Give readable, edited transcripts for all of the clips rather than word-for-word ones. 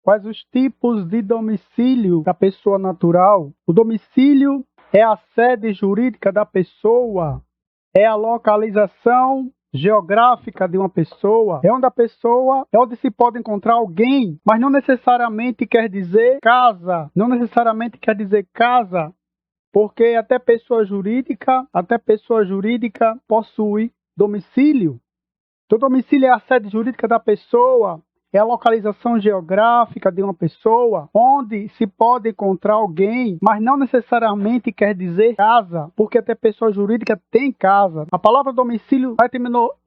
Quais os tipos de domicílio da pessoa natural? O domicílio é a sede jurídica da pessoa, é a localização geográfica de uma pessoa, é onde se pode encontrar alguém, mas não necessariamente quer dizer casa, porque até pessoa jurídica possui domicílio. Então, domicílio é a sede jurídica da pessoa, é a localização geográfica de uma pessoa, onde se pode encontrar alguém, mas não necessariamente quer dizer casa, porque até pessoa jurídica tem casa. A palavra domicílio, a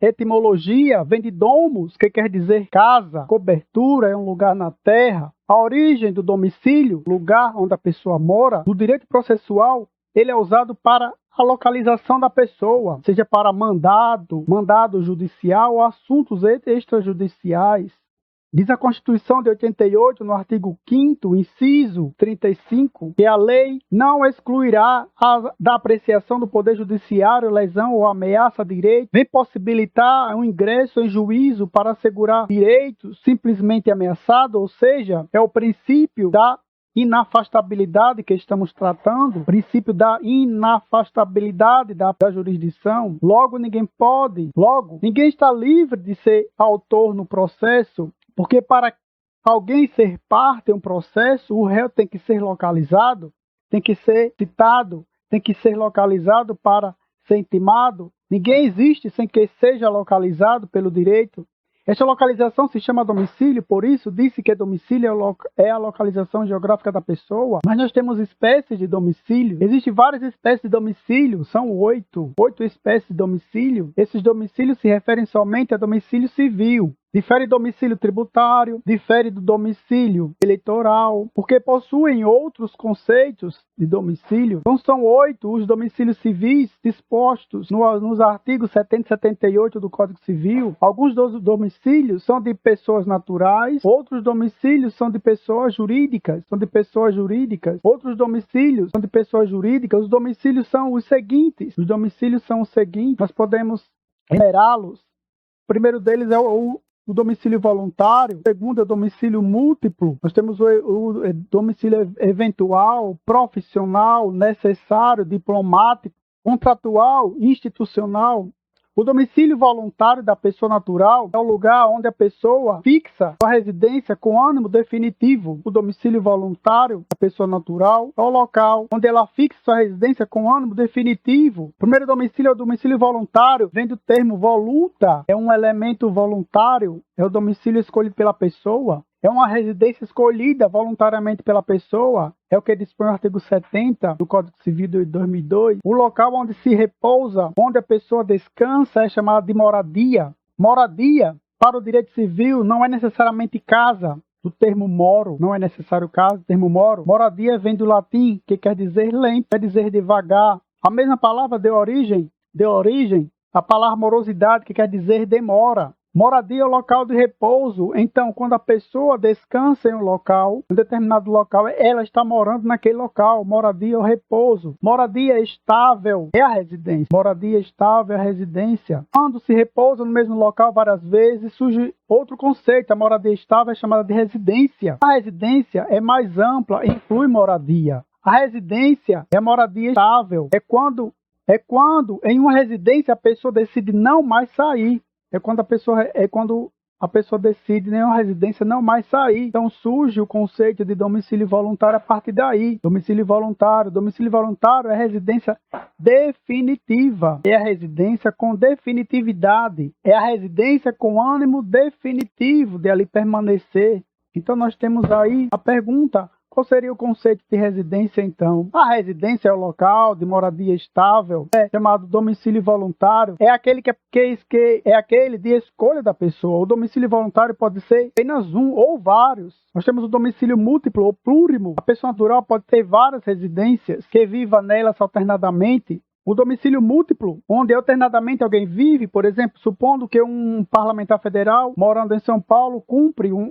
etimologia, vem de domus, que quer dizer casa, cobertura, é um lugar na terra. A origem do domicílio, lugar onde a pessoa mora, no direito processual, ele é usado para a localização da pessoa, seja para mandado judicial ou assuntos extrajudiciais. Diz a Constituição de 88, no artigo 5º, inciso 35, que a lei não excluirá da apreciação do Poder Judiciário lesão ou ameaça a direito, nem possibilitar um ingresso em juízo para assegurar direitos simplesmente ameaçados, ou seja, é o princípio da inafastabilidade que estamos tratando, o princípio da inafastabilidade da jurisdição. Logo, ninguém está livre de ser autor no processo, porque para alguém ser parte em um processo, o réu tem que ser localizado, tem que ser citado, tem que ser localizado para ser intimado. Ninguém existe sem que seja localizado pelo direito. Esta localização se chama domicílio, por isso disse que domicílio é a localização geográfica da pessoa. Mas nós temos espécies de domicílio. Existem várias espécies de domicílio, são 8 espécies de domicílio. Esses domicílios se referem somente a domicílio civil. Difere do domicílio tributário, difere do domicílio eleitoral, porque possuem outros conceitos de domicílio. Então são 8 os domicílios civis dispostos nos artigos 70 e 78 do Código Civil. Alguns dos domicílios são de pessoas naturais, outros domicílios são de pessoas jurídicas, outros domicílios são de pessoas jurídicas. Os domicílios são os seguintes, nós podemos enumerá-los. O primeiro deles é o domicílio voluntário, o segundo é o domicílio múltiplo, nós temos o domicílio eventual, profissional, necessário, diplomático, contratual, institucional. O domicílio voluntário da pessoa natural é o lugar onde a pessoa fixa sua residência com ânimo definitivo. O domicílio voluntário da pessoa natural é o local onde ela fixa sua residência com ânimo definitivo. O primeiro domicílio é o domicílio voluntário, vem do termo voluta, é um elemento voluntário, é o domicílio escolhido pela pessoa. É uma residência escolhida voluntariamente pela pessoa, é o que dispõe o artigo 70 do Código Civil de 2002. O local onde se repousa, onde a pessoa descansa, é chamado de moradia. Moradia, para o direito civil, não é necessariamente casa. Do termo moro, não é necessário casa, do termo moro. Moradia vem do latim, que quer dizer lento, quer dizer devagar. A mesma palavra deu origem à palavra morosidade, que quer dizer demora. Moradia é o local de repouso. Então, quando a pessoa descansa em um determinado local, ela está morando naquele local. Moradia é o repouso. Moradia estável é a residência. Quando se repousa no mesmo local várias vezes, surge outro conceito. A moradia estável é chamada de residência. A residência é mais ampla e inclui moradia. A residência é a moradia estável. É quando em uma residência a pessoa decide não mais sair. É quando a pessoa decide em uma residência não mais sair. Então surge o conceito de domicílio voluntário a partir daí. Domicílio voluntário é residência definitiva. É a residência com definitividade. É a residência com ânimo definitivo de ali permanecer. Então nós temos aí a pergunta: qual seria o conceito de residência, então? A residência é o local de moradia estável, chamado domicílio voluntário. É aquele é aquele de escolha da pessoa. O domicílio voluntário pode ser apenas um ou vários. Nós temos o domicílio múltiplo ou plurimo. A pessoa natural pode ter várias residências que viva nelas alternadamente. O domicílio múltiplo, onde alternadamente alguém vive, por exemplo, supondo que um parlamentar federal, morando em São Paulo,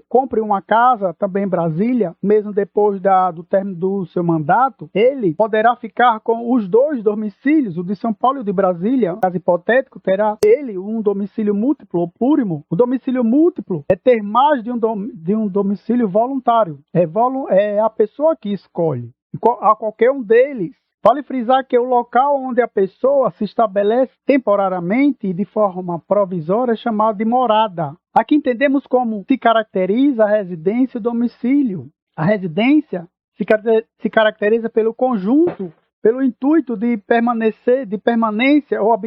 compre uma casa também em Brasília, mesmo depois do término do seu mandato, ele poderá ficar com os dois domicílios, o de São Paulo e o de Brasília. Caso hipotético, terá ele um domicílio múltiplo ou plurimo. O domicílio múltiplo é ter mais de um domicílio voluntário. É a pessoa que escolhe. A qualquer um deles. Vale frisar que o local onde a pessoa se estabelece temporariamente e de forma provisória é chamado de morada. Aqui entendemos como se caracteriza a residência e o domicílio. A residência se caracteriza pelo conjunto, pelo intuito de permanência ou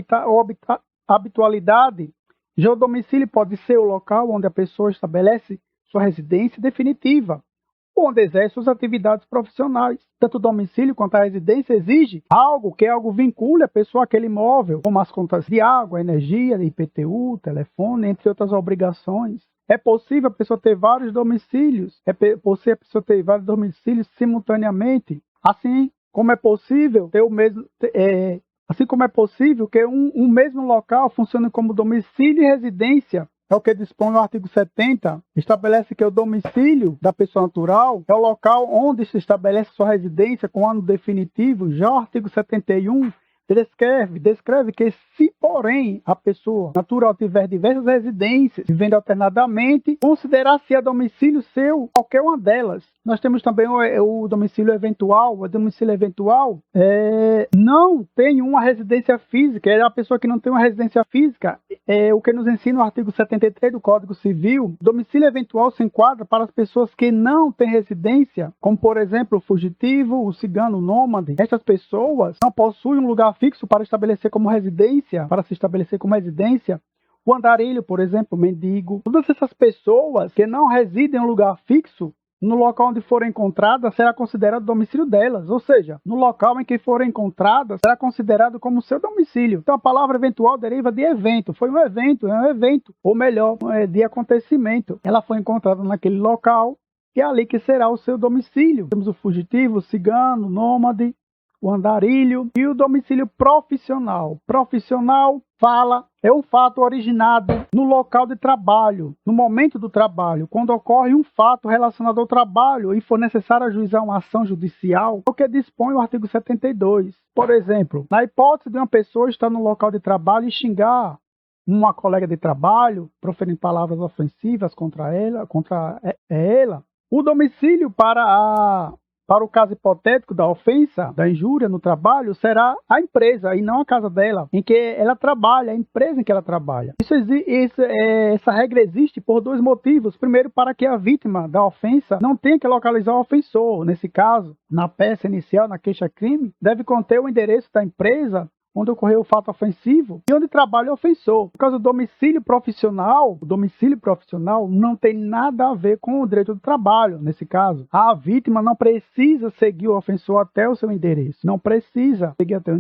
habitualidade. Já o domicílio pode ser o local onde a pessoa estabelece sua residência definitiva, onde exerce suas atividades profissionais. Tanto o domicílio quanto a residência exige algo vincule a pessoa àquele imóvel, como as contas de água, energia, IPTU, telefone, entre outras obrigações. É possível a pessoa ter vários domicílios, simultaneamente, assim como é possível que um mesmo local funcione como domicílio e residência. É o que dispõe o artigo 70, estabelece que o domicílio da pessoa natural é o local onde se estabelece sua residência com ano definitivo. Já o artigo 71 descreve que se, porém, a pessoa natural tiver diversas residências, vivendo alternadamente, considerar-se-á domicílio seu qualquer uma delas. Nós temos também o domicílio eventual. O domicílio eventual não tem uma residência física, é a pessoa que não tem uma residência física. É o que nos ensina o artigo 73 do Código Civil. Domicílio eventual se enquadra para as pessoas que não têm residência, como, por exemplo, o fugitivo, o cigano, o nômade. Estas pessoas não possuem um lugar fixo para se estabelecer como residência. O andarilho, por exemplo, o mendigo. Todas essas pessoas que não residem em um lugar fixo, no local onde forem encontradas, será considerado o domicílio delas. Ou seja, no local em que forem encontradas, será considerado como seu domicílio. Então, a palavra eventual deriva de evento. Foi um evento, ou melhor, de acontecimento. Ela foi encontrada naquele local e é ali que será o seu domicílio. Temos o fugitivo, o cigano, o nômade, o andarilho e o domicílio profissional. Profissional é um fato originado no local de trabalho, no momento do trabalho, quando ocorre um fato relacionado ao trabalho e for necessário ajuizar uma ação judicial, o que dispõe o artigo 72. Por exemplo, na hipótese de uma pessoa estar no local de trabalho e xingar uma colega de trabalho, proferindo palavras ofensivas contra ela, o domicílio para o caso hipotético da ofensa, da injúria no trabalho, será a empresa e não a casa dela, em que ela trabalha, a empresa em que ela trabalha. Essa regra existe por dois motivos. Primeiro, para que a vítima da ofensa não tenha que localizar o ofensor. Nesse caso, na peça inicial, na queixa-crime, deve conter o endereço da empresa onde ocorreu o fato ofensivo e onde trabalha o ofensor. Por causa do domicílio profissional, o domicílio profissional não tem nada a ver com o direito do trabalho, nesse caso. A vítima não precisa seguir o ofensor até o seu endereço. Não precisa seguir até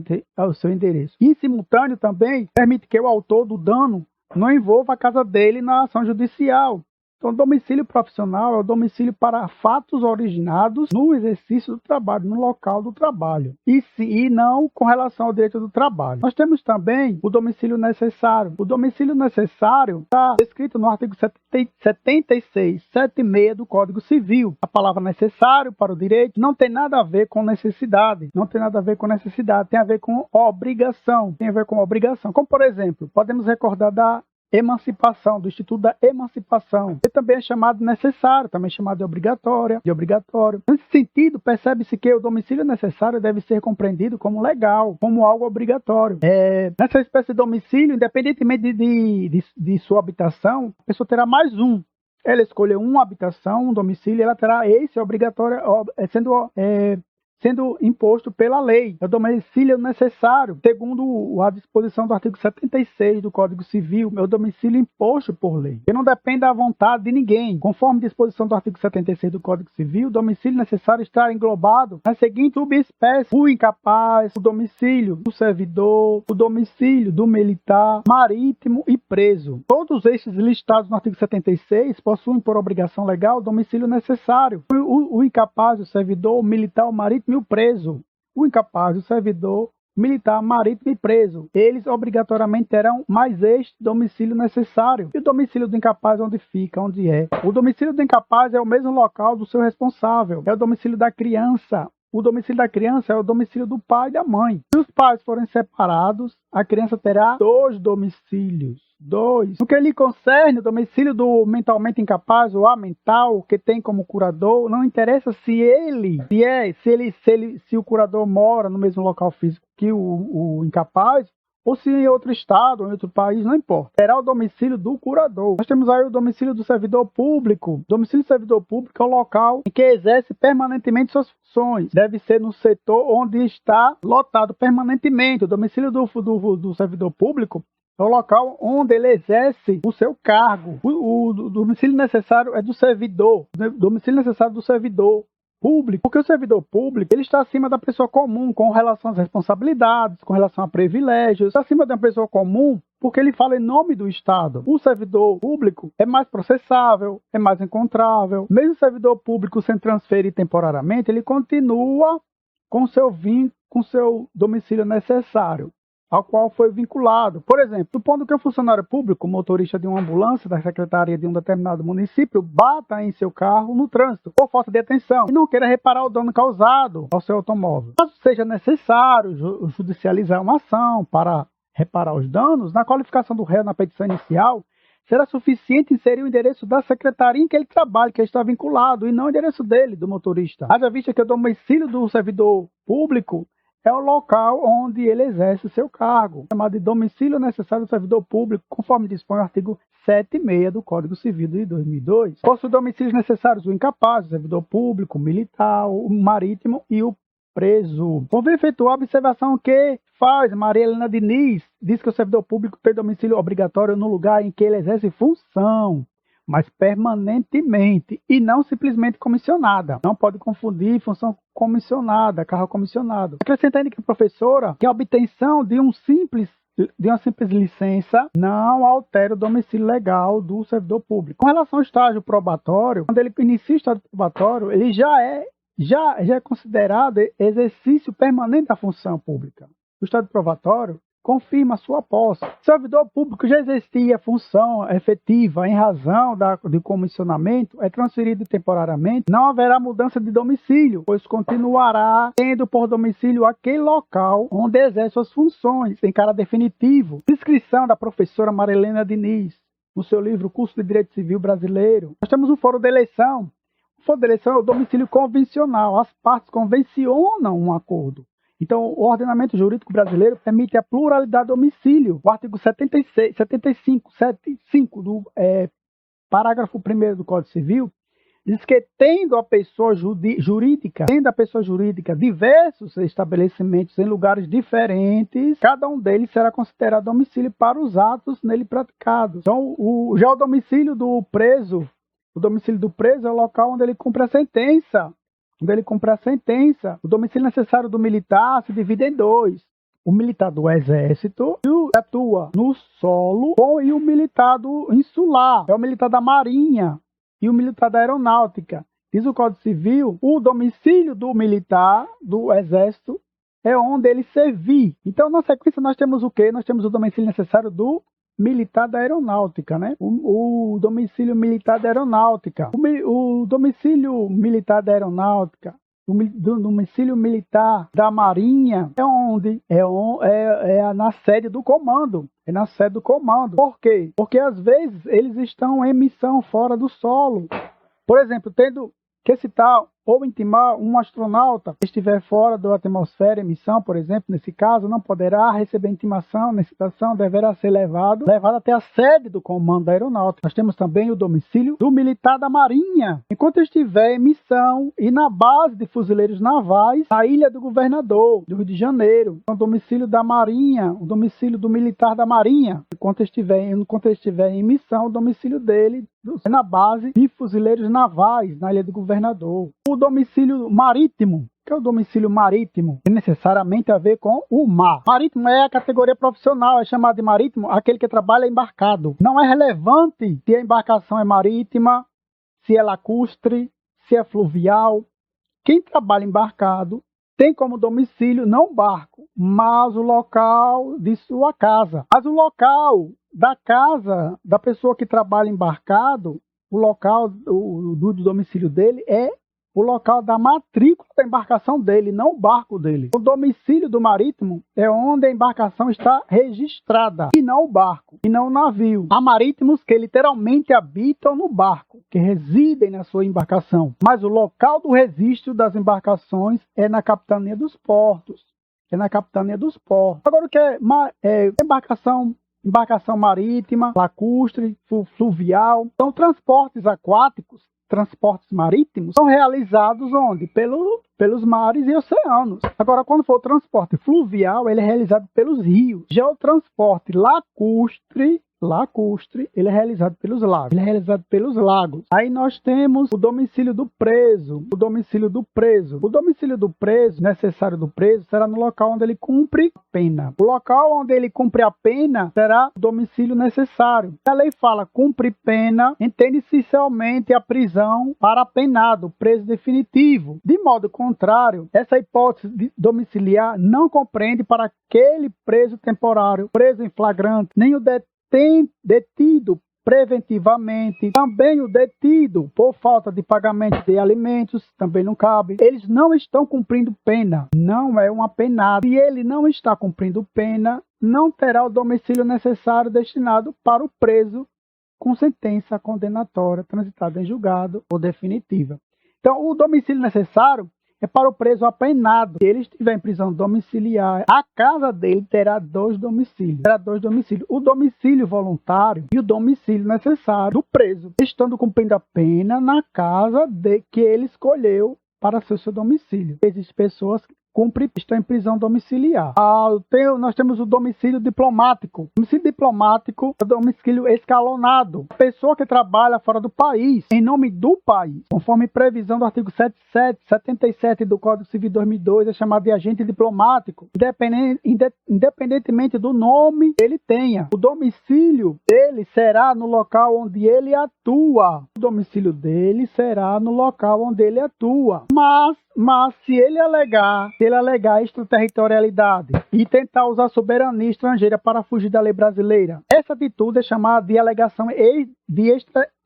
o seu endereço. E, em simultâneo, também permite que o autor do dano não envolva a casa dele na ação judicial. Então, domicílio profissional é o domicílio para fatos originados no exercício do trabalho, no local do trabalho, e não com relação ao direito do trabalho. Nós temos também o domicílio necessário. O domicílio necessário está descrito no artigo 76, 76 do Código Civil. A palavra necessário para o direito não tem nada a ver com necessidade, tem a ver com obrigação, Como, por exemplo, podemos recordar da emancipação, do Instituto da Emancipação. Ele também é chamado necessário, também é chamado de obrigatório. Nesse sentido, percebe-se que o domicílio necessário deve ser compreendido como legal, como algo obrigatório. Nessa espécie de domicílio, independentemente de sua habitação, a pessoa terá mais um. Ela escolheu uma habitação, um domicílio, ela terá esse obrigatório, sendo imposto pela lei. É o domicílio necessário, segundo a disposição do artigo 76 do Código Civil, é o domicílio imposto por lei, que não depende da vontade de ninguém. Conforme disposição do artigo 76 do Código Civil, o domicílio necessário está englobado nas seguintes subespécies: o incapaz, o domicílio do servidor, o domicílio do militar, marítimo e preso. Todos estes listados no artigo 76 possuem por obrigação legal o domicílio necessário. O incapaz, o servidor, o militar, o marítimo e o preso. O incapaz, o servidor, militar, marítimo e preso. Eles obrigatoriamente terão mais este domicílio necessário. E o domicílio do incapaz onde fica, onde é? O domicílio do incapaz é o mesmo local do seu responsável. É o domicílio da criança. O domicílio da criança é o domicílio do pai e da mãe. Se os pais forem separados, a criança terá 2 domicílios. 2. No que lhe concerne o domicílio do mentalmente incapaz ou amental, que tem como curador, não interessa se o curador mora no mesmo local físico que o incapaz, ou se em outro estado, ou em outro país, não importa. Será o domicílio do curador. Nós temos aí o domicílio do servidor público. O domicílio do servidor público é o local em que exerce permanentemente suas funções. Deve ser no setor onde está lotado permanentemente. O domicílio do servidor público é o local onde ele exerce o seu cargo. O domicílio necessário é do servidor. O domicílio necessário do servidor público, porque o servidor público ele está acima da pessoa comum com relação às responsabilidades, com relação a privilégios, está acima da pessoa comum porque ele fala em nome do Estado. O servidor público é mais processável, é mais encontrável. Mesmo o servidor público sem transferir temporariamente, ele continua com seu domicílio necessário, ao qual foi vinculado. Por exemplo, supondo que um funcionário público, motorista de uma ambulância da secretaria de um determinado município, bata em seu carro no trânsito por falta de atenção e não queira reparar o dano causado ao seu automóvel. Caso seja necessário judicializar uma ação para reparar os danos, na qualificação do réu na petição inicial, será suficiente inserir o endereço da secretaria em que ele trabalha, que está vinculado, e não o endereço dele, do motorista. Haja vista que o domicílio do servidor público é o local onde ele exerce o seu cargo, chamado de domicílio necessário do servidor público, conforme dispõe o artigo 7.6 do Código Civil de 2002. Possui domicílios necessários o incapaz, o servidor público, o militar, o marítimo e o preso. Convém efetuar a observação que faz Maria Helena Diniz, diz que o servidor público tem domicílio obrigatório no lugar em que ele exerce função, mas permanentemente, e não simplesmente comissionada. Não pode confundir função comissionada, cargo comissionado. Acrescenta ainda que a professora, que a obtenção de uma simples licença não altera o domicílio legal do servidor público. Com relação ao estágio probatório, quando ele inicia o estágio probatório, ele já é considerado exercício permanente da função pública. O estágio probatório confirma sua posse. O servidor público já existia função efetiva em razão de comissionamento, é transferido temporariamente, não haverá mudança de domicílio, pois continuará tendo por domicílio aquele local onde exerce suas funções, em caráter definitivo. Descrição da professora Maria Helena Diniz, no seu livro Curso de Direito Civil Brasileiro. Nós temos o foro de eleição. O foro de eleição é o domicílio convencional. As partes convencionam um acordo. Então, o ordenamento jurídico brasileiro permite a pluralidade de domicílio. O artigo 75 do parágrafo 1º do Código Civil diz que, tendo a pessoa jurídica diversos estabelecimentos em lugares diferentes, cada um deles será considerado domicílio para os atos nele praticados. Então, já o domicílio do preso é o local onde ele cumpre a sentença. O domicílio necessário do militar se divide em 2. O militar do Exército, que atua no solo, e o militar do insular, é o militar da Marinha e o militar da Aeronáutica. Diz o Código Civil, o domicílio do militar do Exército é onde ele servir. Então, na sequência, nós temos o quê? Nós temos o domicílio necessário do militar da Aeronáutica, né? O domicílio militar da Aeronáutica. O domicílio militar da Aeronáutica, do domicílio militar da Marinha, é onde? É na sede do comando. É na sede do comando. Por quê? Porque às vezes eles estão em missão fora do solo. Por exemplo, tendo que citar ou intimar um astronauta que estiver fora da atmosfera em missão, por exemplo, nesse caso, não poderá receber intimação, necessitação, deverá ser levado até a sede do comando da aeronáutica. Nós temos também o domicílio do militar da Marinha, enquanto estiver em missão e na base de fuzileiros navais, na Ilha do Governador, do Rio de Janeiro. O domicílio da Marinha, o domicílio do militar da Marinha, enquanto estiver em missão, o domicílio dele é na base de fuzileiros navais, na Ilha do Governador. O domicílio marítimo, que é o domicílio marítimo, tem necessariamente a ver com o mar. Marítimo é a categoria profissional, é chamado de marítimo aquele que trabalha embarcado. Não é relevante se a embarcação é marítima, se é lacustre, se é fluvial. Quem trabalha embarcado tem como domicílio não o barco, mas o local de sua casa. Mas o local da casa da pessoa que trabalha embarcado, o local do domicílio dele é o local da matrícula da embarcação dele, não o barco dele. O domicílio do marítimo é onde a embarcação está registrada, e não o barco, e não o navio. Há marítimos que literalmente habitam no barco, que residem na sua embarcação. Mas o local do registro das embarcações é na capitania dos portos. É na capitania dos portos. Agora, o que é embarcação marítima, lacustre, fluvial, são transportes aquáticos, transportes marítimos, são realizados onde? Pelos mares e oceanos. Agora, quando for o transporte fluvial, ele é realizado pelos rios. Já o transporte lacustre, ele é realizado pelos lagos. Ele é realizado pelos lagos. Aí nós temos o domicílio do preso. O domicílio do preso. O domicílio do preso, necessário do preso, será no local onde ele cumpre a pena. O local onde ele cumpre a pena será o domicílio necessário. A lei fala cumpre pena, entende-se somente a prisão para apenado, preso definitivo. De modo contrário, essa hipótese de domiciliar não compreende para aquele preso temporário, preso em flagrante, nem o detido preventivamente, também o detido por falta de pagamento de alimentos, também não cabe. Eles não estão cumprindo pena, não é um apenado. Se ele não está cumprindo pena, não terá o domicílio necessário destinado para o preso com sentença condenatória transitada em julgado ou definitiva. Então, o domicílio necessário é para o preso apenado. Se ele estiver em prisão domiciliar, a casa dele terá dois domicílios. O domicílio voluntário e o domicílio necessário do preso, estando cumprindo a pena na casa que ele escolheu para ser seu domicílio. Existem pessoas que estão em prisão domiciliar. Nós temos o domicílio diplomático. O domicílio diplomático é o domicílio escalonado. A pessoa que trabalha fora do país, em nome do país, conforme previsão do artigo 77 do Código Civil 2002, é chamado de agente diplomático, independentemente do nome que ele tenha. O domicílio dele será no local onde ele atua. O domicílio dele será no local onde ele atua. Mas se ele alegar extraterritorialidade e tentar usar soberania estrangeira para fugir da lei brasileira, essa atitude é chamada de alegação de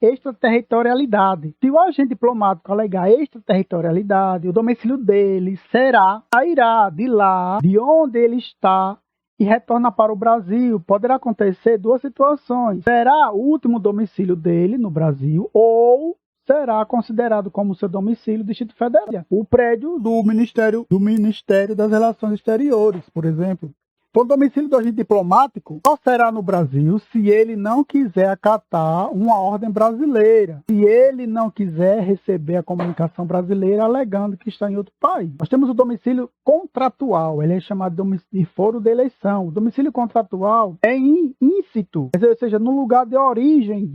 extraterritorialidade. Se o agente diplomático alegar extraterritorialidade, o domicílio dele sairá de lá, de onde ele está, e retorna para o Brasil. Poderá acontecer duas situações. Será o último domicílio dele no Brasil ou será considerado como seu domicílio Distrito Federal. O prédio do Ministério das Relações Exteriores, por exemplo. O domicílio do agente diplomático só será no Brasil se ele não quiser acatar uma ordem brasileira, se ele não quiser receber a comunicação brasileira alegando que está em outro país. Nós temos o domicílio contratual, ele é chamado de foro de eleição. O domicílio contratual é íncito, ou seja, no lugar de origem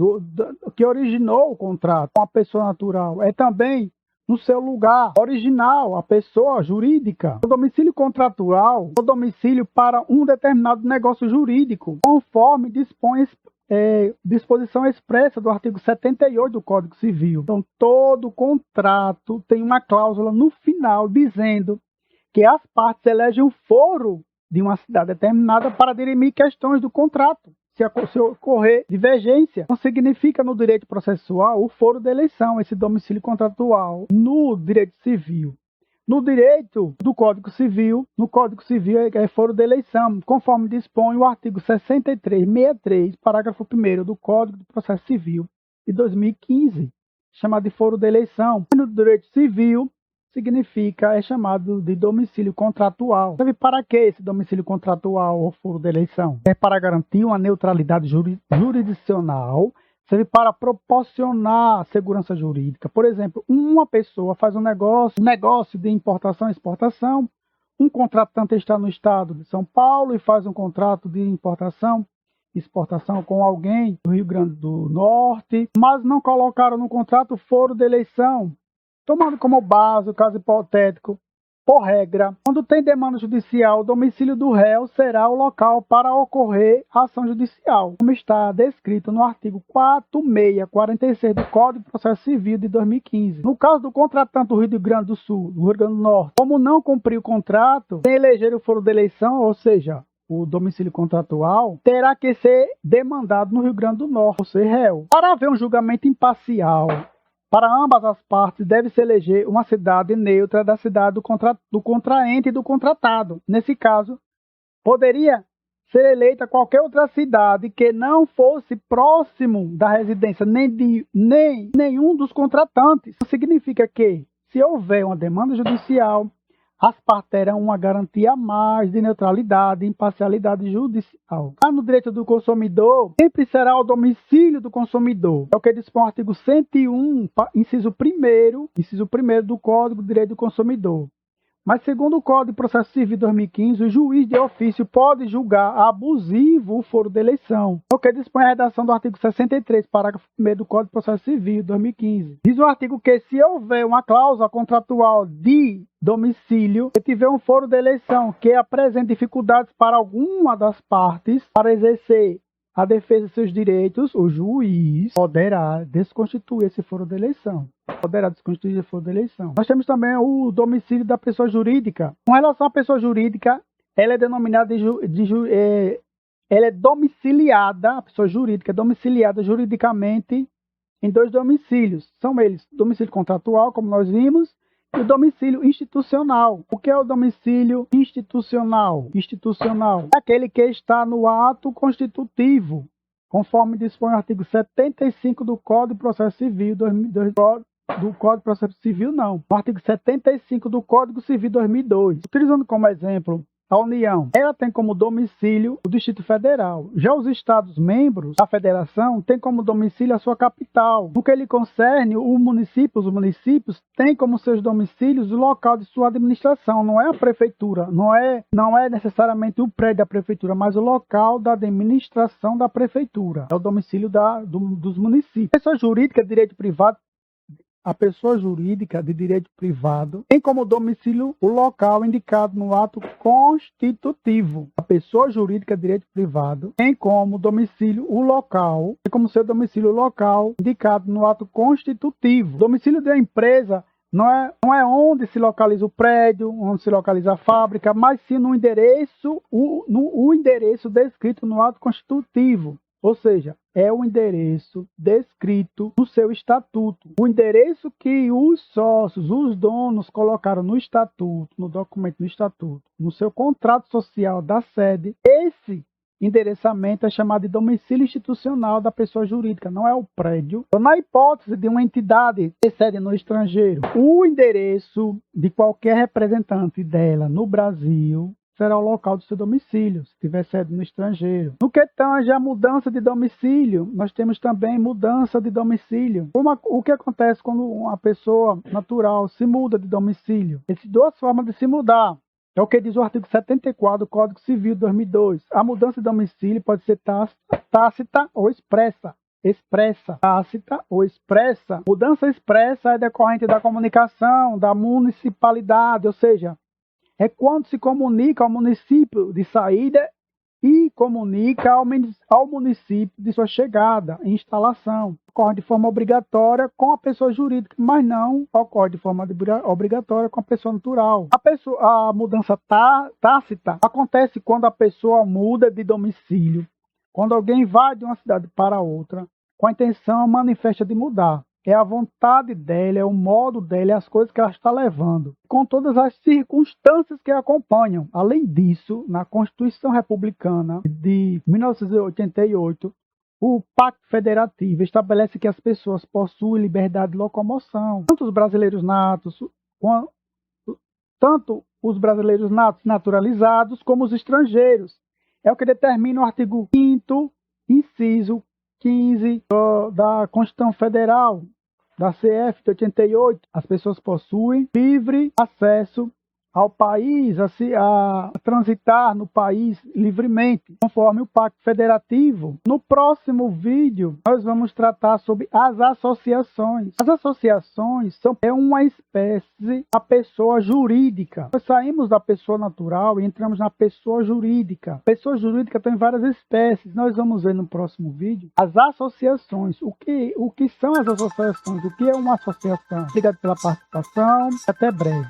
que originou o contrato com a pessoa natural. É também no seu lugar original, a pessoa jurídica. O domicílio contratual é o domicílio para um determinado negócio jurídico, conforme dispõe disposição expressa do artigo 78 do Código Civil. Então, todo contrato tem uma cláusula no final dizendo que as partes elegem o foro de uma cidade determinada para dirimir questões do contrato. Se ocorrer divergência, não significa no direito processual o foro de eleição, esse domicílio contratual. No direito civil, no direito do Código Civil, é foro de eleição, conforme dispõe o artigo 63, parágrafo 1º do Código do Processo Civil de 2015, chamado de foro de eleição. No direito civil, é chamado de domicílio contratual. Serve para que esse domicílio contratual ou foro de eleição? É para garantir uma neutralidade jurisdicional, serve para proporcionar segurança jurídica. Por exemplo, uma pessoa faz um negócio de importação e exportação, um contratante está no estado de São Paulo e faz um contrato de importação e exportação com alguém do Rio Grande do Norte, mas não colocaram no contrato foro de eleição. Tomando como base o caso hipotético Por regra, quando tem demanda judicial, o domicílio do réu será o local para ocorrer a ação judicial, como está descrito no artigo 4646 do Código de Processo Civil de 2015. No caso do contratante do Rio Grande do Sul, do Rio Grande do Norte, como não cumpriu o contrato, sem eleger o foro de eleição, ou seja, o domicílio contratual, terá que ser demandado no Rio Grande do Norte, ou ser réu. Para haver um julgamento imparcial para ambas as partes, deve-se eleger uma cidade neutra da cidade do contraente e do contratado. Nesse caso, poderia ser eleita qualquer outra cidade que não fosse próximo da residência nem nenhum dos contratantes. Isso significa que, se houver uma demanda judicial, as partes terão uma garantia a mais de neutralidade e imparcialidade judicial. No direito do consumidor, sempre será o domicílio do consumidor. É o que dispõe o artigo 101, inciso 1º do Código de Direito do Consumidor. Mas, segundo o Código de Processo Civil de 2015, o juiz de ofício pode julgar abusivo o foro de eleição. É o que dispõe a redação do artigo 63, parágrafo 1º do Código de Processo Civil de 2015. Diz o artigo que, se houver uma cláusula contratual de domicílio, se tiver um foro de eleição que apresente dificuldades para alguma das partes para exercer a defesa de seus direitos, o juiz poderá desconstituir esse foro de eleição. Nós temos também o domicílio da pessoa jurídica. Com relação à pessoa jurídica, ela é denominada ela é domiciliada, a pessoa jurídica é domiciliada juridicamente em 2 domicílios. São eles domicílio contratual, como nós vimos, e o domicílio institucional. O que é o domicílio institucional? É aquele que está no ato constitutivo, conforme dispõe o artigo 75 do Código de Processo Civil do Código de Processo Civil, não. No artigo 75 do Código Civil 2002. Utilizando como exemplo a União, ela tem como domicílio o Distrito Federal. Já os Estados membros da Federação têm como domicílio a sua capital. No que lhe concerne, os municípios têm como seus domicílios o local de sua administração. Não é a prefeitura, não é necessariamente o prédio da prefeitura, mas o local da administração da prefeitura. É o domicílio dos municípios. Pessoa jurídica de direito privado. A pessoa jurídica de direito privado tem como domicílio o local indicado no ato constitutivo. A pessoa jurídica de direito privado tem como domicílio o local, seu domicílio o local indicado no ato constitutivo. O domicílio da empresa não é onde se localiza o prédio, onde se localiza a fábrica, mas sim no endereço, o endereço descrito no ato constitutivo. Ou seja, é o endereço descrito no seu estatuto. O endereço que os sócios, os donos colocaram no estatuto, no documento do estatuto, no seu contrato social da sede, esse endereçamento é chamado de domicílio institucional da pessoa jurídica, não é o prédio. Então, na hipótese de uma entidade ter sede no estrangeiro, o endereço de qualquer representante dela no Brasil será o local do seu domicílio, se tiver sede no estrangeiro. No que tange a mudança de domicílio, nós temos também mudança de domicílio. O que acontece quando uma pessoa natural se muda de domicílio? Existem 2 formas de se mudar. É o que diz o artigo 74 do Código Civil de 2002. A mudança de domicílio pode ser tácita ou expressa. Tácita ou expressa. Mudança expressa é decorrente da comunicação da municipalidade, ou seja, é quando se comunica ao município de saída e comunica ao município de sua chegada e instalação. Ocorre de forma obrigatória com a pessoa jurídica, mas não ocorre de forma obrigatória com a pessoa natural. A mudança tácita acontece quando a pessoa muda de domicílio, quando alguém vai de uma cidade para outra com a intenção manifesta de mudar. É a vontade dela, é o modo dela, é as coisas que ela está levando, com todas as circunstâncias que a acompanham. Além disso, na Constituição Republicana de 1988, o Pacto Federativo estabelece que as pessoas possuem liberdade de locomoção. Tanto os brasileiros natos naturalizados como os estrangeiros. É o que determina o artigo 5º, inciso 15 da Constituição Federal, da CF de 88, as pessoas possuem livre acesso ao país a transitar no país livremente, conforme o Pacto Federativo. No próximo vídeo, nós vamos tratar sobre as associações. As associações são uma espécie da pessoa jurídica. Nós saímos da pessoa natural e entramos na pessoa jurídica. Pessoa jurídica tem várias espécies. Nós vamos ver no próximo vídeo as associações. O que são as associações? O que é uma associação? Obrigado pela participação. Até breve.